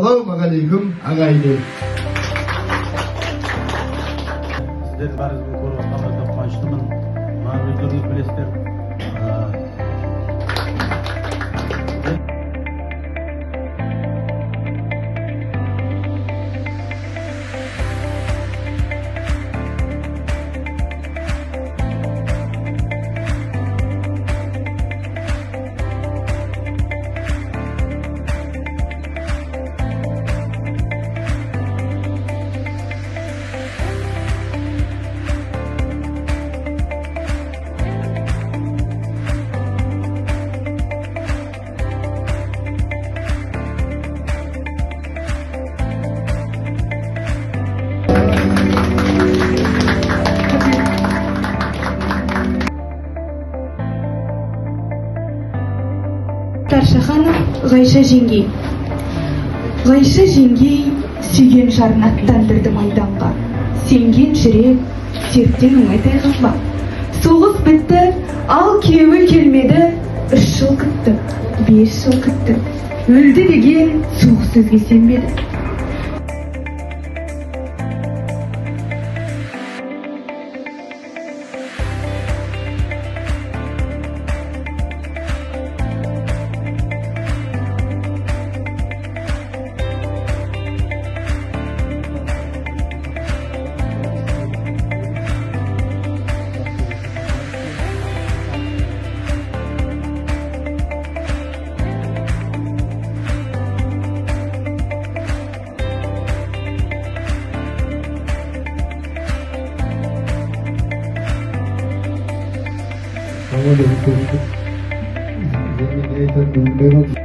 Assalomualaikum agaylar. Sizler barınızı korup atmakta quvonchliman. Mana o'zlaringiz bilasizlar. Старший ханым Гайша жеңгей. Гайша жеңгей сүйген жарын аттандырды майданға. Сенген жүрек сертен оңай тайғанба. Соғыс бітті, ал күйеуі келмеді. 3 жыл күтті, 5 жыл күтті. Өлді деген суық сөзге сенбеді. Tamam,